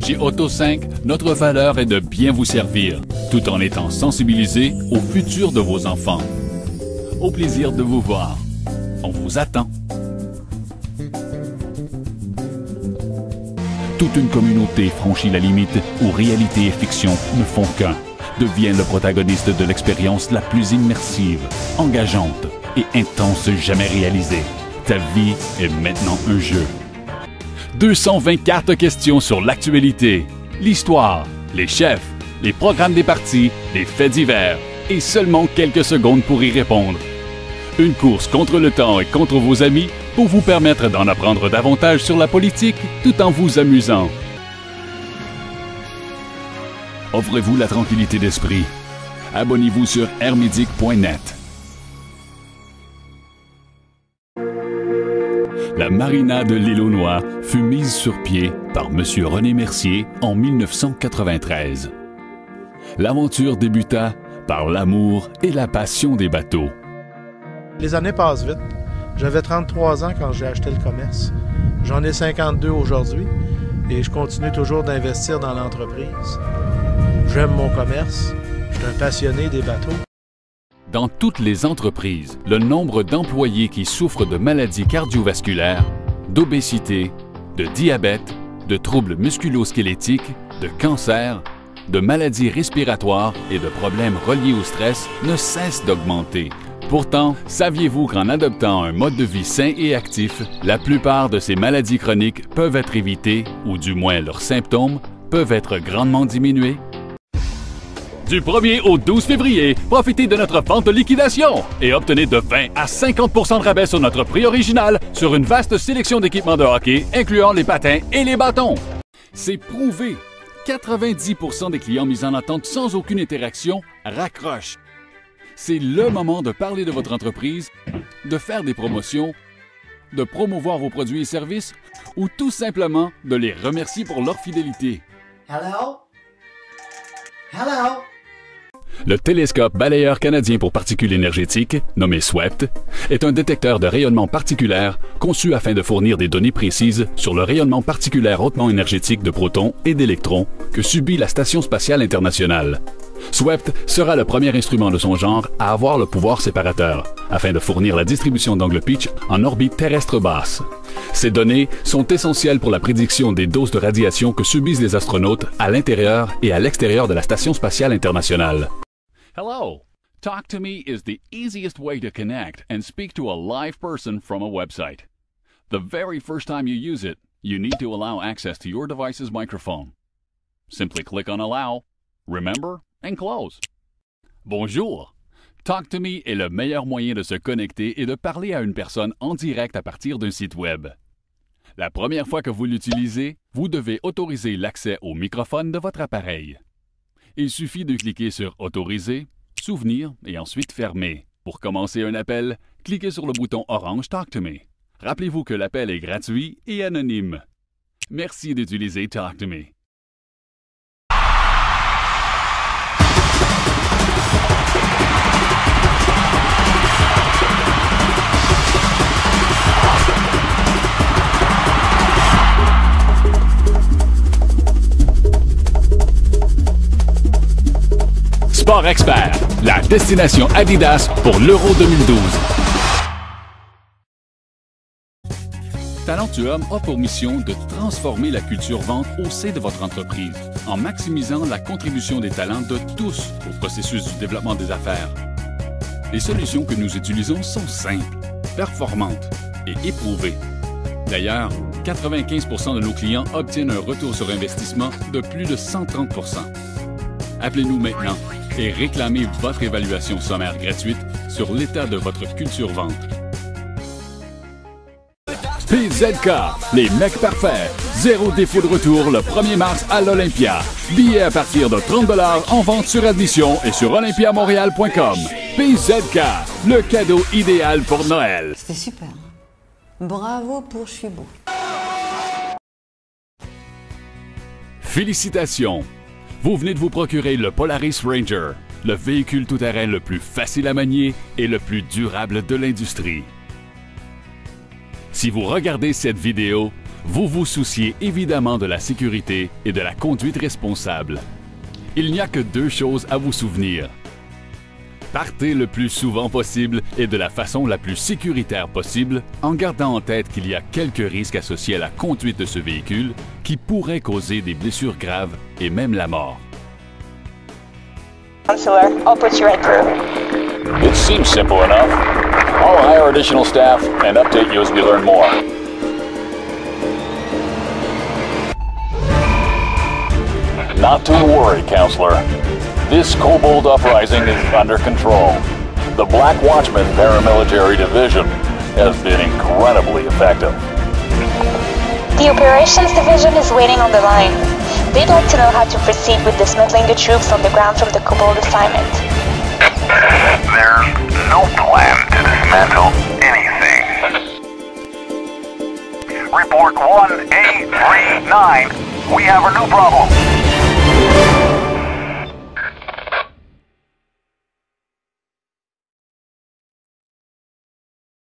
Chez Auto 5, notre valeur est de bien vous servir, tout en étant sensibilisé au futur de vos enfants. Au plaisir de vous voir. On vous attend. Toute une communauté franchit la limite où réalité et fiction ne font qu'un. Deviens le protagoniste de l'expérience la plus immersive, engageante et intense jamais réalisée. Ta vie est maintenant un jeu. 224 questions sur l'actualité, l'histoire, les chefs, les programmes des partis, les faits divers et seulement quelques secondes pour y répondre. Une course contre le temps et contre vos amis pour vous permettre d'en apprendre davantage sur la politique tout en vous amusant. Offrez-vous la tranquillité d'esprit. Abonnez-vous sur airmedic.net. La marina de l'île aux Noix fut mise sur pied par M. René Mercier en 1993. L'aventure débuta par l'amour et la passion des bateaux. Les années passent vite. J'avais 33 ans quand j'ai acheté le commerce. J'en ai 52 aujourd'hui et je continue toujours d'investir dans l'entreprise. J'aime mon commerce. Je suis un passionné des bateaux. Dans toutes les entreprises, le nombre d'employés qui souffrent de maladies cardiovasculaires, d'obésité, de diabète, de troubles musculo-squelettiques, de cancer, de maladies respiratoires et de problèmes reliés au stress ne cesse d'augmenter. Pourtant, saviez-vous qu'en adoptant un mode de vie sain et actif, la plupart de ces maladies chroniques peuvent être évitées, ou du moins leurs symptômes peuvent être grandement diminués? Du 1er au 12 février, profitez de notre vente de liquidation et obtenez de 20 à 50 % de rabais sur notre prix original sur une vaste sélection d'équipements de hockey, incluant les patins et les bâtons. C'est prouvé! 90 % des clients mis en attente sans aucune interaction raccrochent. C'est le moment de parler de votre entreprise, de faire des promotions, de promouvoir vos produits et services ou tout simplement de les remercier pour leur fidélité. Hello? Hello? Le télescope balayeur canadien pour particules énergétiques, nommé SWEPT, est un détecteur de rayonnement particulaire conçu afin de fournir des données précises sur le rayonnement particulaire hautement énergétique de protons et d'électrons que subit la Station spatiale internationale. SWEPT sera le premier instrument de son genre à avoir le pouvoir séparateur, afin de fournir la distribution d'angle pitch en orbite terrestre basse. Ces données sont essentielles pour la prédiction des doses de radiation que subissent les astronautes à l'intérieur et à l'extérieur de la Station spatiale internationale. Hello! Talk to Me is the easiest way to connect and speak to a live person from a website. The very first time you use it, you need to allow access to your device's microphone. Simply click on Allow, remember, and close. Bonjour! Talk to Me est le meilleur moyen de se connecter et de parler à une personne en direct à partir d'un site web. La première fois que vous l'utilisez, vous devez autoriser l'accès au microphone de votre appareil. Il suffit de cliquer sur « Autoriser »,« Souvenir » et ensuite « Fermer ». Pour commencer un appel, cliquez sur le bouton orange « Talk to Me ». Rappelez-vous que l'appel est gratuit et anonyme. Merci d'utiliser Talk to Me. Sport Expert, la destination Adidas pour l'Euro 2012. Talentuum a pour mission de transformer la culture vente au sein de votre entreprise en maximisant la contribution des talents de tous au processus du développement des affaires. Les solutions que nous utilisons sont simples, performantes et éprouvées. D'ailleurs, 95 % de nos clients obtiennent un retour sur investissement de plus de 130 %. Appelez-nous maintenant et réclamez votre évaluation sommaire gratuite sur l'état de votre culture vente. PZK, les mecs parfaits. Zéro défaut de retour le 1er mars à l'Olympia. Billets à partir de 30 $ en vente sur admission et sur olympiamontréal.com. PZK, le cadeau idéal pour Noël. C'était super. Bravo pour Je suis beau. Félicitations! Vous venez de vous procurer le Polaris Ranger, le véhicule tout-terrain le plus facile à manier et le plus durable de l'industrie. Si vous regardez cette vidéo, Vous vous souciez évidemment de la sécurité et de la conduite responsable. Il n'y a que 2 choses à vous souvenir. Partez le plus souvent possible et de la façon la plus sécuritaire possible en gardant en tête qu'il y a quelques risques associés à la conduite de ce véhicule qui pourraient causer des blessures graves et même la mort. Counselor, I'll put you right through. It seems simple enough. I'll hire additional staff and update you as we learn more. Not to worry, Counselor. This Kobold uprising is under control. The Black Watchman Paramilitary Division has been incredibly effective. The Operations Division is waiting on the line. They'd like to know how to proceed with dismantling the troops on the ground from the Kobold assignment. There's no plan to dismantle anything. Report 1A39. We have a new problem.